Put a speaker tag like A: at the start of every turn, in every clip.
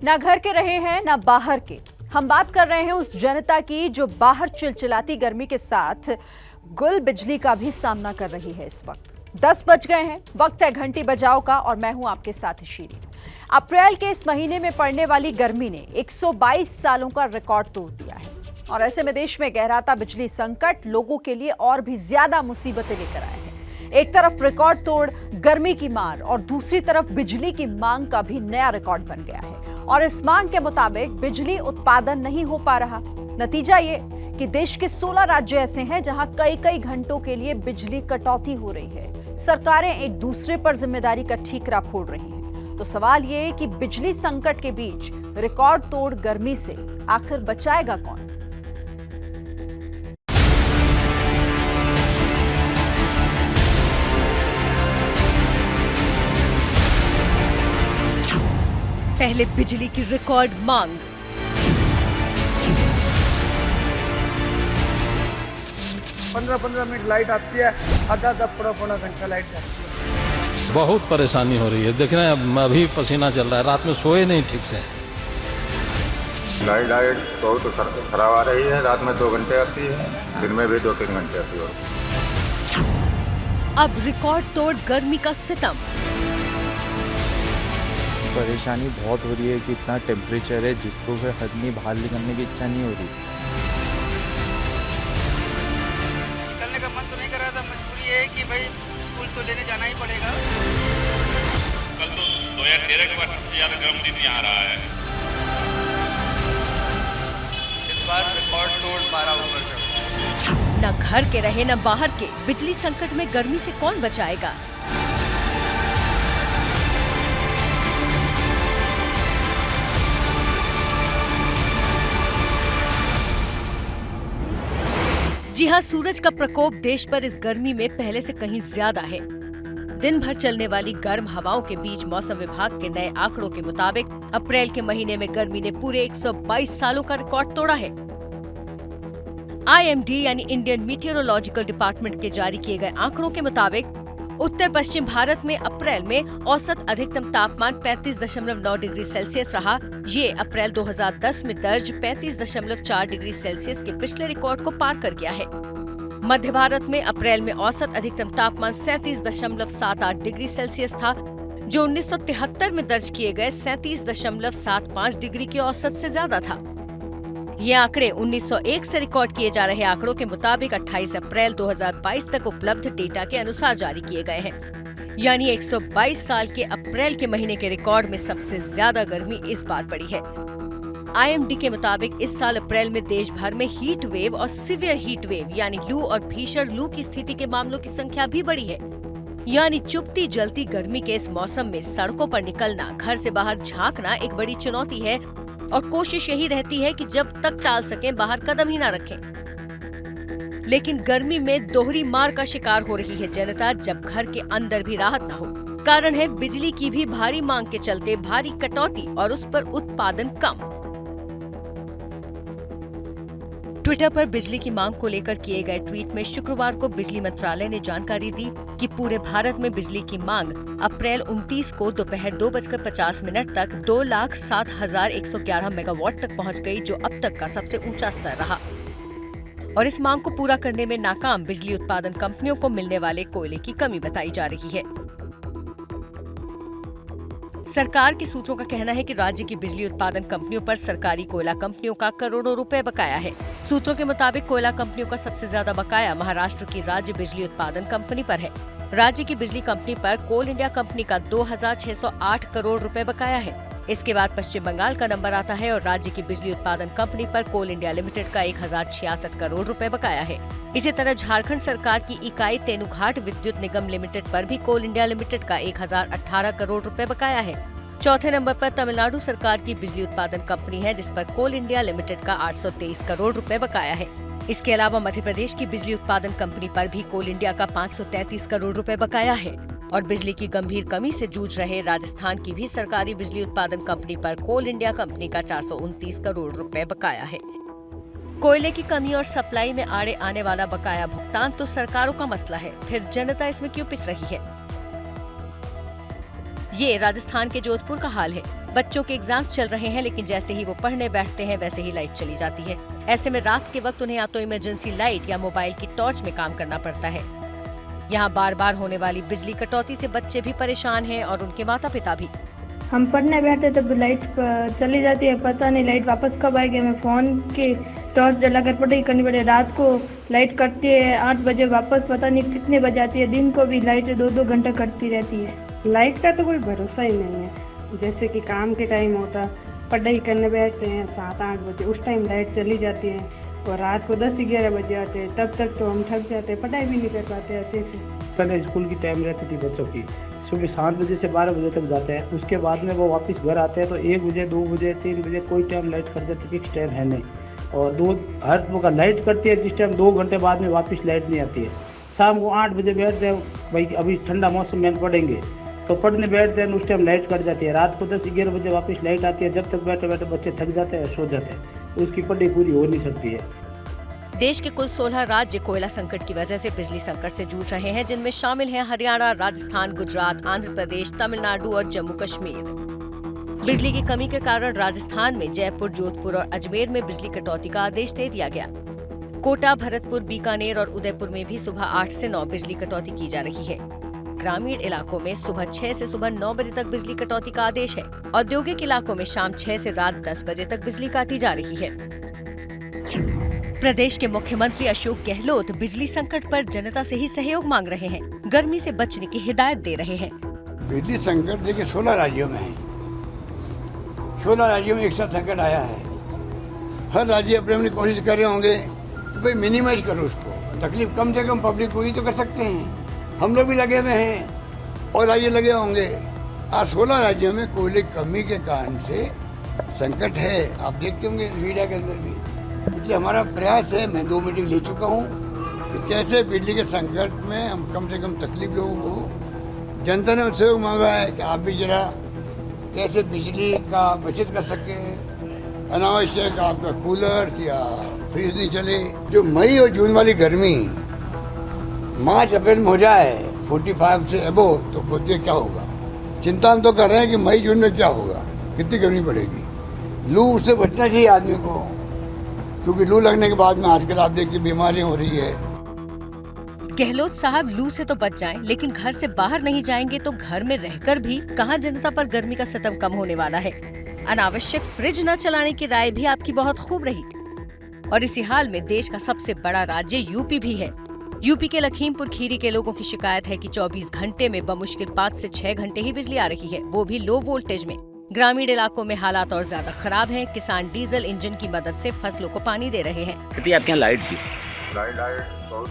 A: ना घर के रहे हैं ना बाहर के। हम बात कर रहे हैं उस जनता की जो बाहर चिलचिलाती गर्मी के साथ गुल बिजली का भी सामना कर रही है। इस वक्त 10 बज गए हैं, वक्त है घंटी बजाओ का और मैं हूं आपके साथ शीरी। अप्रैल के इस महीने में पड़ने वाली गर्मी ने 122 सालों का रिकॉर्ड तोड़ दिया है और ऐसे में देश में गहराता बिजली संकट लोगों के लिए और भी ज्यादा मुसीबतें लेकर आया है। एक तरफ रिकॉर्ड तोड़ गर्मी की मार और दूसरी तरफ बिजली की मांग का भी नया रिकॉर्ड बन गया है और इस मांग के मुताबिक बिजली उत्पादन नहीं हो पा रहा। नतीजा ये कि देश के 16 राज्य ऐसे हैं जहां कई कई घंटों के लिए बिजली कटौती हो रही है। सरकारें एक दूसरे पर जिम्मेदारी का ठीकरा फोड़ रही हैं। तो सवाल ये कि बिजली संकट के बीच रिकॉर्ड तोड़ गर्मी से आखिर बचाएगा कौन?
B: पहले बिजली की रिकॉर्ड मांग।
C: पंद्रह मिनट लाइट आती है, आधा पौना घंटा लाइट जाती है।
D: बहुत परेशानी हो रही है। देख रहे हैं अभी पसीना चल रहा है, रात में सोए नहीं ठीक से।
E: लाइट बहुत खराब आ रही है। रात में 2 घंटे आती है, दिन में भी 2-3 घंटे आती है।
B: अब रिकॉर्ड तोड़ गर्मी का सितम।
F: परेशानी बहुत हो रही है कि इतना टेम्परेचर है जिसको फिर हद नहीं, बाहर निकलने की इच्छा नहीं हो रही।
G: निकलने का मन तो नहीं कर रहा था, मजबूरी है कि भाई स्कूल तो लेने जाना ही पड़ेगा।
H: कल तो 2013 के बाद सबसे ज्यादा गर्म दिन यहाँ रहा है।
G: इस बार रिकॉर्ड तोड़ 12 ऊपर से।
B: न घर के रहे न बाहर के, बिजली संकट में गर्मी से कौन बचाएगा? जी हाँ, सूरज का प्रकोप देश पर इस गर्मी में पहले से कहीं ज्यादा है। दिन भर चलने वाली गर्म हवाओं के बीच मौसम विभाग के नए आंकड़ों के मुताबिक अप्रैल के महीने में गर्मी ने पूरे 122 सालों का रिकॉर्ड तोड़ा है। IMD यानी इंडियन मीटियोरोलॉजिकल डिपार्टमेंट के जारी किए गए आंकड़ों के मुताबिक उत्तर पश्चिम भारत में अप्रैल में औसत अधिकतम तापमान 35.9 डिग्री सेल्सियस रहा। ये अप्रैल 2010 में दर्ज 35.4 डिग्री सेल्सियस के पिछले रिकॉर्ड को पार कर गया है। मध्य भारत में अप्रैल में औसत अधिकतम तापमान 37.78 डिग्री सेल्सियस था, जो 1973 में दर्ज किए गए 37.75 डिग्री की औसत से ज्यादा था। ये आंकड़े 1901 से रिकॉर्ड किए जा रहे आंकड़ों के मुताबिक 28 अप्रैल 2022 तक उपलब्ध डेटा के अनुसार जारी किए गए हैं। यानी 122 साल के अप्रैल के महीने के रिकॉर्ड में सबसे ज्यादा गर्मी इस बार पड़ी है। IMD के मुताबिक इस साल अप्रैल में देश भर में हीट वेव और सीवियर हीट वेव यानी लू और भीषण लू की स्थिति के मामलों की संख्या भी बढ़ी है। यानी चुभती जलती गर्मी के इस मौसम में सड़कों पर निकलना, घर से बाहर झांकना एक बड़ी चुनौती है और कोशिश यही रहती है कि जब तक टाल सकें बाहर कदम ही ना रखें। लेकिन गर्मी में दोहरी मार का शिकार हो रही है जनता जब घर के अंदर भी राहत न हो। कारण है बिजली की भी भारी मांग के चलते भारी कटौती और उस पर उत्पादन कम। ट्विटर पर बिजली की मांग को लेकर किए गए ट्वीट में शुक्रवार को बिजली मंत्रालय ने जानकारी दी कि पूरे भारत में बिजली की मांग अप्रैल 29 को दोपहर 2:50 तक 2,07,111 मेगावाट तक पहुंच गई, जो अब तक का सबसे ऊंचा स्तर रहा। और इस मांग को पूरा करने में नाकाम बिजली उत्पादन कंपनियों को मिलने वाले कोयले की कमी बताई जा रही है। सरकार के सूत्रों का कहना है कि राज्य की बिजली उत्पादन कंपनियों पर सरकारी कोयला कंपनियों का करोड़ों रुपए बकाया है। सूत्रों के मुताबिक कोयला कंपनियों का सबसे ज्यादा बकाया महाराष्ट्र की राज्य बिजली उत्पादन कंपनी पर है। राज्य की बिजली कंपनी पर कोल इंडिया कंपनी का 2,608 करोड़ रुपए बकाया है। इसके बाद पश्चिम बंगाल का नंबर आता है और राज्य की बिजली उत्पादन कंपनी पर कोल इंडिया लिमिटेड का 1,066 करोड़ रुपए बकाया है। इसी तरह झारखंड सरकार की इकाई तेनुघाट विद्युत निगम लिमिटेड पर भी कोल इंडिया लिमिटेड का 1,018 करोड़ रुपए बकाया है। चौथे नंबर पर तमिलनाडु सरकार की बिजली उत्पादन कंपनी है, जिस पर कोल इंडिया लिमिटेड का 823 करोड़ रुपए बकाया है। इसके अलावा मध्य प्रदेश की बिजली उत्पादन कंपनी पर भी कोल इंडिया का 533 करोड़ रुपए बकाया है। और बिजली की गंभीर कमी से जूझ रहे राजस्थान की भी सरकारी बिजली उत्पादन कंपनी पर कोल इंडिया कंपनी का 429 करोड़ रुपए बकाया है। कोयले की कमी और सप्लाई में आड़े आने वाला बकाया भुगतान तो सरकारों का मसला है, फिर जनता इसमें क्यों पिस रही है? ये राजस्थान के जोधपुर का हाल है। बच्चों के एग्जाम्स चल रहे हैं, लेकिन जैसे ही वो पढ़ने बैठते हैं वैसे ही लाइट चली जाती है। ऐसे में रात के वक्त उन्हें या तो इमरजेंसी लाइट या मोबाइल की टॉर्च में काम करना पड़ता है। यहाँ बार बार होने वाली बिजली कटौती से बच्चे भी परेशान हैं और उनके माता पिता भी।
I: हम पढ़ने बैठे तब लाइट चली जाती है, पता नहीं लाइट वापस कब आएगी। हमें फोन की टॉर्च जलाकर पढ़ाई करनी पड़े। रात को लाइट कटती है 8 बजे, वापस पता नहीं कितने बजे आती है। दिन को भी लाइट 2-2 घंटा कटती रहती है।
J: लाइट का तो कोई भरोसा ही नहीं है। जैसे कि काम के टाइम होता, पढ़ाई करने बैठते हैं 7-8 बजे, उस टाइम लाइट चली जाती है और रात को 10-11 बजे आते हैं। तब तक तो हम थक जाते हैं, पढ़ाई भी नहीं कर पाते अच्छे से।
C: पहले स्कूल की टाइम रहती थी बच्चों की, सुबह 7 बजे से 12 बजे तक जाते हैं। उसके बाद में वो वापस घर आते हैं तो 1 बजे, 2 बजे, 3 बजे कोई टाइम लाइट कर जाती, फिक्स टाइम है नहीं। और हर वक्त लाइट करती है जिस टाइम 2 घंटे बाद में वापस लाइट नहीं आती है। शाम को 8 बजे बैठते हैं, भाई अभी ठंडा मौसम में पढ़ेंगे तो पढ़ने बैठते हैं, उस टाइम लाइट कट जाती है। रात को 10-11 बजे वापस लाइट आती है। जब तक बैठे बैठे बच्चे थक जाते हैं, सो जाते हैं, उसकी पढ़ाई पूरी हो नहीं सकती है।
B: देश के कुल 16 राज्य कोयला संकट की वजह से बिजली संकट से जूझ रहे हैं, जिनमें शामिल हैं हरियाणा, राजस्थान, गुजरात, आंध्र प्रदेश, तमिलनाडु और जम्मू कश्मीर। बिजली की कमी के कारण राजस्थान में जयपुर, जोधपुर और अजमेर में बिजली कटौती का आदेश दे दिया गया। कोटा, भरतपुर, बीकानेर और उदयपुर में भी सुबह 8 से 9 बिजली कटौती की जा रही है। ग्रामीण इलाकों में सुबह 6 से सुबह 9 बजे तक बिजली कटौती का आदेश है। औद्योगिक इलाकों में शाम 6 से रात 10 बजे तक बिजली काटी जा रही है। प्रदेश के मुख्यमंत्री अशोक गहलोत बिजली संकट पर जनता से ही सहयोग मांग रहे हैं। गर्मी से बचने की हिदायत दे रहे हैं।
K: बिजली संकट देखिए 16 राज्यों में है। 16 राज्यों में एक साथ संकट आया है। हर राज्य अपनी अपनी कोशिश कर रहे होंगे तो भाई मिनिमाइज करो उसको, तकलीफ कम से कम पब्लिक को ही तो कर सकते हैं। हम लोग भी लगे हुए हैं और राज्य लगे होंगे। आज 16 राज्यों में कोयले की कमी के कारण से संकट है, आप देखते होंगे मीडिया के अंदर भी। इसलिए हमारा प्रयास है, मैं 2 मीटिंग ले चुका हूँ कि कैसे बिजली के संकट में हम कम से कम तकलीफ लोगों को, जनता ने सहयोग मांगा है कि आप भी जरा कैसे बिजली का बचत कर सके, अनावश्यक आपका कूलर या फ्रिज नहीं चले। जो मई और जून वाली गर्मी मार्च अप्रैल में हो जाए 45 से अबो तो बोलते क्या होगा। चिंता हम तो कर रहे हैं कि मई जून में क्या होगा, कितनी गर्मी पड़ेगी। लू से बचना चाहिए आदमी को, क्योंकि लू लगने के बाद में आजकल आप देखिए बीमारियां हो रही है।
B: गहलोत साहब लू से तो बच जाएं, लेकिन घर से बाहर नहीं जाएंगे तो घर में रहकर भी कहां जनता पर गर्मी का सितम कम होने वाला है। अनावश्यक फ्रिज न चलाने की राय भी आपकी बहुत खूब रही। और इसी हाल में देश का सबसे बड़ा राज्य यूपी भी है। यूपी के लखीमपुर खीरी के लोगों की शिकायत है कि 24 घंटे में बमुश्किल 5 से 6 घंटे ही बिजली आ रही है, वो भी लो वोल्टेज में। ग्रामीण इलाकों में हालात और ज्यादा खराब हैं। किसान डीजल इंजन की मदद से फसलों को पानी दे रहे हैं।
E: स्थिति आपके यहाँ लाइट की? लाइट बहुत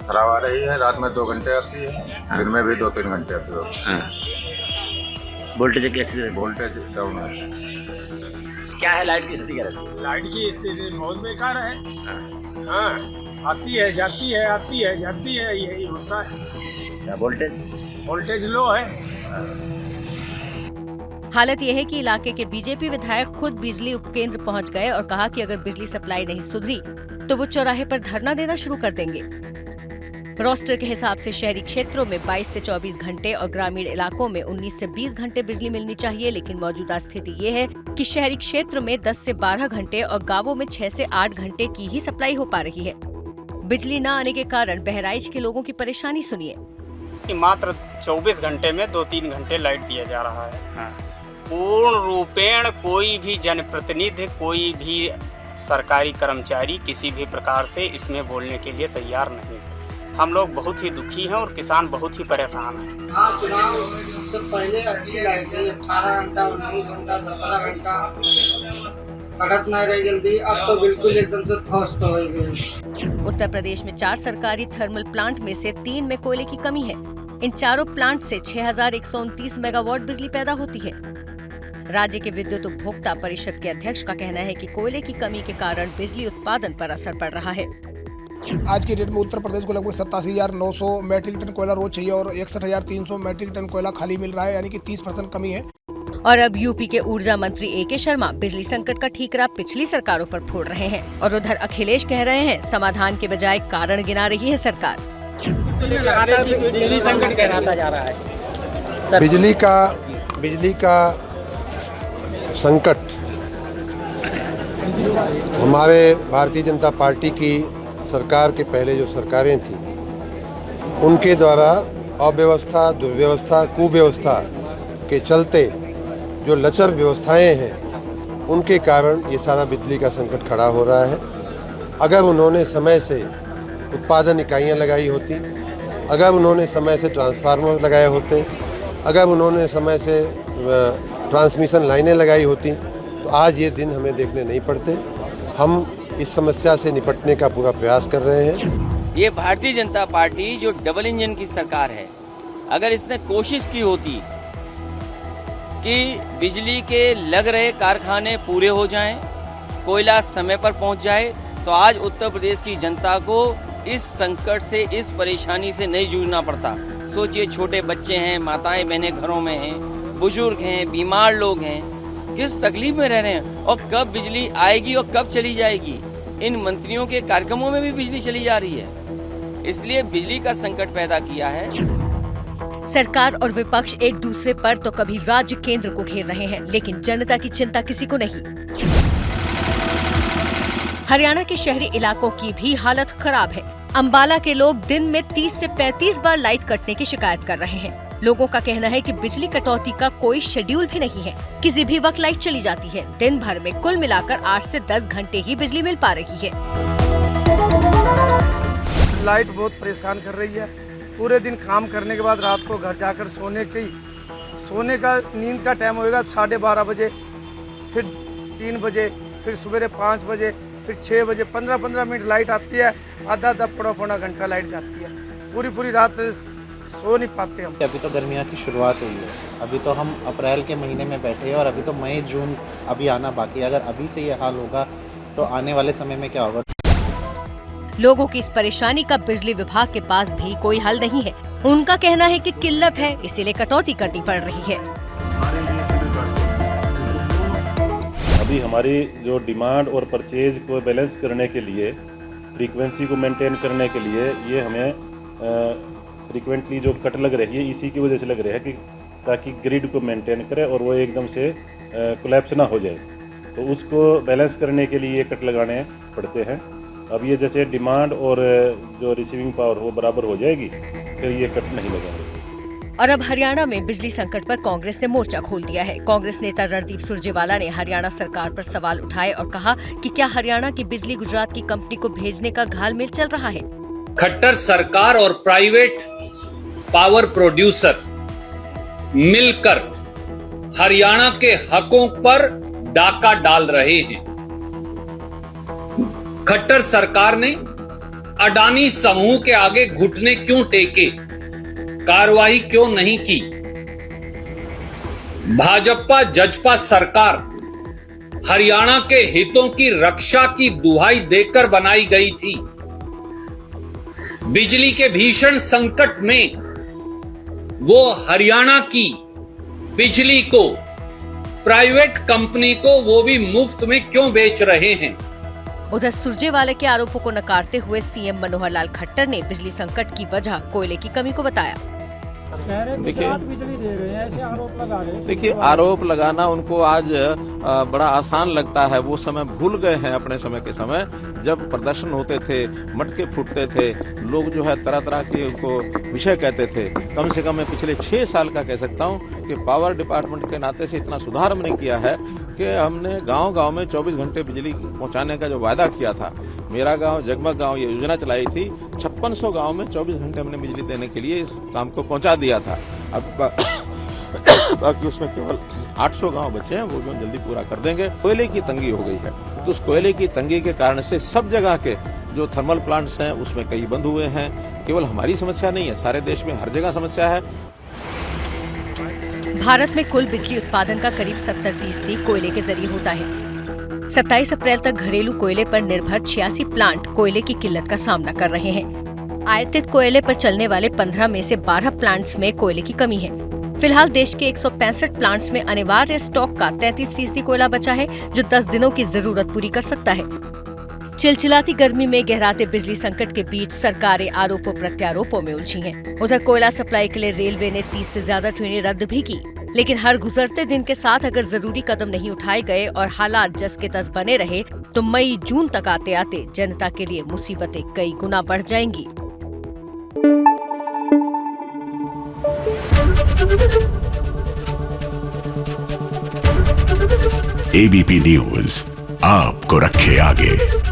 E: खराब आ रही है। रात में 2 घंटे आती है, दिन में भी 2-3 घंटे आती है।
L: वोल्टेज कैसी है?
E: वोल्टेज डाउन है।
L: क्या है लाइट की स्थिति? क्या रहती है?
M: लाइट की स्थिति बहुत बेकार है। हाँ, आती है जाती है, आती है जाती है, यही होता है।
L: क्या वोल्टेज
M: लो है।
B: हालत यह है कि इलाके के बीजेपी विधायक खुद बिजली उपकेंद्र पहुंच गए और कहा कि अगर बिजली सप्लाई नहीं सुधरी तो वो चौराहे पर धरना देना शुरू कर देंगे। रोस्टर के हिसाब से शहरी क्षेत्रों में 22 से 24 घंटे और ग्रामीण इलाकों में 19 से 20 घंटे बिजली मिलनी चाहिए, लेकिन मौजूदा स्थिति ये है कि शहरी क्षेत्र में 10 से 12 घंटे और गांवों में 6 से 8 घंटे की ही सप्लाई हो पा रही है। बिजली न आने के कारण बहराइच के लोगों की परेशानी सुनिए।
M: मात्र 24 घंटे में 2-3 घंटे लाइट दिया जा रहा है। पूर्ण रूपेण कोई भी जनप्रतिनिधि, कोई भी सरकारी कर्मचारी किसी भी प्रकार से इसमें बोलने के लिए तैयार नहीं है। हम लोग बहुत ही दुखी हैं और किसान बहुत ही परेशान हैं।
G: हाँ, चुनाव से पहले अच्छी लाइट थी, 18 घंटा, 19 घंटा, 17 घंटा कटत नहीं रही जल्दी। अब तो बिल्कुल एकदम से ध्वस्त हो गई।
B: उत्तर प्रदेश में 4 सरकारी थर्मल प्लांट में से 3 में कोयले की कमी है। इन चारों प्लांट से 6129 मेगावाट बिजली पैदा होती है। राज्य के विद्युत उपभोक्ता परिषद के अध्यक्ष का कहना है कि कोयले की कमी के कारण बिजली उत्पादन पर असर पड़ रहा है।
N: आज की डेट में उत्तर प्रदेश को लगभग 87,900 मैट्रिक टन कोयला रोज चाहिए और 61,300 मैट्रिक टन कोयला खाली मिल रहा है, यानी कि 30% कमी है।
B: और अब यूपी के ऊर्जा मंत्री ए.के. शर्मा बिजली संकट का ठीकरा पिछली सरकारों पर फोड़ रहे हैं और उधर अखिलेश कह रहे हैं समाधान के बजाय कारण गिना रही है सरकार।
C: बिजली संकट कहलाता जा रहा है।
N: बिजली का
O: संकट हमारे भारतीय जनता पार्टी की सरकार के पहले जो सरकारें थी उनके द्वारा अव्यवस्था, दुर्व्यवस्था, कुव्यवस्था के चलते जो लचर व्यवस्थाएं हैं उनके कारण ये सारा बिजली का संकट खड़ा हो रहा है। अगर उन्होंने समय से उत्पादन इकाइयां लगाई होती, अगर उन्होंने समय से ट्रांसफार्मर लगाए होते, अगर उन्होंने समय से ट्रांसमिशन लाइनें लगाई होती तो आज ये दिन हमें देखने नहीं पड़ते। हम इस समस्या से निपटने का पूरा प्रयास कर रहे हैं।
P: ये भारतीय जनता पार्टी जो डबल इंजन की सरकार है, अगर इसने कोशिश की होती कि बिजली के लग रहे कारखाने पूरे हो जाएं, कोयला समय पर पहुंच जाए, तो आज उत्तर प्रदेश की जनता को इस संकट से, इस परेशानी से नहीं जूझना पड़ता। सोचिए, छोटे बच्चे हैं, माताएं बहनें घरों में हैं, बुजुर्ग हैं, बीमार लोग हैं, किस तकलीफ में रह रहे हैं। और कब बिजली आएगी और कब चली जाएगी, इन मंत्रियों के कार्यक्रमों में भी बिजली चली जा रही है। इसलिए बिजली का संकट पैदा किया है।
B: सरकार और विपक्ष एक दूसरे पर तो कभी राज्य केंद्र को घेर रहे हैं, लेकिन जनता की चिंता किसी को नहीं। हरियाणा के शहरी इलाकों की भी हालत खराब है। अंबाला के लोग दिन में 30 से 35 बार लाइट कटने की शिकायत कर रहे हैं। लोगों का कहना है कि बिजली कटौती का कोई शेड्यूल भी नहीं है, किसी भी वक्त लाइट चली जाती है। दिन भर में कुल मिलाकर 8 से 10 घंटे ही बिजली मिल पा रही है।
Q: लाइट बहुत परेशान कर रही है। पूरे दिन काम करने के बाद रात को घर जाकर सोने का नींद का टाइम होएगा 12:30 बजे, फिर 3 बजे, फिर सवेरे 5 बजे, फिर 6 बजे। 15-15 मिनट लाइट आती है, आधा पौना घंटा लाइट जाती है। पूरी रात सो नहीं पाते हम।
R: अभी तो गर्मियों की शुरुआत हुई है, अभी तो हम अप्रैल के महीने में बैठे हैं और अभी तो मई जून अभी आना बाकी है। अगर अभी से ये हाल होगा तो आने वाले समय में क्या होगा।
B: लोगों की इस परेशानी का बिजली विभाग के पास भी कोई हल नहीं है। उनका कहना है कि किल्लत है, इसीलिए कटौती करनी पड़ रही है।
S: अभी हमारी जो डिमांड और परचेज को बैलेंस करने के लिए, फ्रीक्वेंसी को मेंटेन करने के लिए, ये हमें फ्रीक्वेंटली जो कट लग रही है इसी की वजह से लग रहा है कि ताकि ग्रिड को मेंटेन करे और वो एकदम से कोलैप्स ना हो जाए। तो उसको बैलेंस करने के लिए ये कट लगाने पड़ते हैं। अब ये जैसे डिमांड और जो रिसीविंग पावर वो बराबर हो जाएगी, फिर ये कट नहीं लगाएंगे।
B: और अब हरियाणा में बिजली संकट पर कांग्रेस ने मोर्चा खोल दिया है। कांग्रेस नेता रणदीप सुरजेवाला ने हरियाणा सरकार पर सवाल उठाए और कहा कि क्या हरियाणा की बिजली गुजरात की कंपनी को भेजने का घालमेल चल रहा है।
T: खट्टर सरकार और प्राइवेट पावर प्रोड्यूसर मिलकर हरियाणा के हकों पर डाका डाल रहे हैं। खट्टर सरकार ने अडानी समूह के आगे घुटने क्यों टेके, कार्रवाई क्यों नहीं की। भाजपा जजपा सरकार हरियाणा के हितों की रक्षा की दुहाई देकर बनाई गई थी। बिजली के भीषण संकट में वो हरियाणा की बिजली को प्राइवेट कंपनी को वो भी मुफ्त में क्यों बेच रहे हैं।
B: उधर सुरजेवाला के आरोपों को नकारते हुए सीएम मनोहर लाल खट्टर ने बिजली संकट की वजह कोयले की कमी को बताया।
U: देखिए, आरोप लगाना उनको आज बड़ा आसान लगता है। वो समय भूल गए हैं अपने समय के समय, जब प्रदर्शन होते थे, मटके फूटते थे, लोग जो है तरह तरह के उनको विषय कहते थे। कम से कम मैं पिछले 6 साल का कह सकता हूं कि पावर डिपार्टमेंट के नाते से इतना सुधार हमने किया है कि हमने गांव-गांव में 24 घंटे बिजली पहुंचाने का जो वायदा किया था, मेरा गांव जगमग गांव ये योजना चलाई थी। 5600 गांव में 24 घंटे हमने बिजली देने के लिए इस काम को पहुंचा दिया था। अब बाकी उसमें केवल 800 गांव बचे हैं, वो जो जल्दी पूरा कर देंगे। कोयले की तंगी हो गई है, तो उस कोयले की तंगी के कारण से सब जगह के जो थर्मल प्लांट्स हैं उसमें कई बंद हुए हैं। केवल हमारी समस्या नहीं है, सारे देश में हर जगह समस्या है।
B: भारत में कुल बिजली उत्पादन का करीब 70% कोयले के जरिए होता है। 27 अप्रैल तक घरेलू कोयले पर निर्भर 86 प्लांट कोयले की किल्लत का सामना कर रहे हैं। आयातित कोयले पर चलने वाले 15 में से 12 प्लांट्स में कोयले की कमी है। फिलहाल देश के 165 प्लांट्स में अनिवार्य स्टॉक का 33% कोयला बचा है, जो 10 दिनों की जरूरत पूरी कर सकता है। चिलचिलाती गर्मी में गहराते बिजली संकट के बीच सरकारें आरोपों प्रत्यारोपों में उलझी हैं। उधर कोयला सप्लाई के लिए रेलवे ने 30 से ज्यादा ट्रेनें रद्द भी की। लेकिन हर गुजरते दिन के साथ अगर जरूरी कदम नहीं उठाए गए और हालात जस के तस बने रहे तो मई जून तक आते आते जनता के लिए मुसीबतें कई गुना बढ़ जाएंगी।
A: एबीपी न्यूज आपको रखे आगे।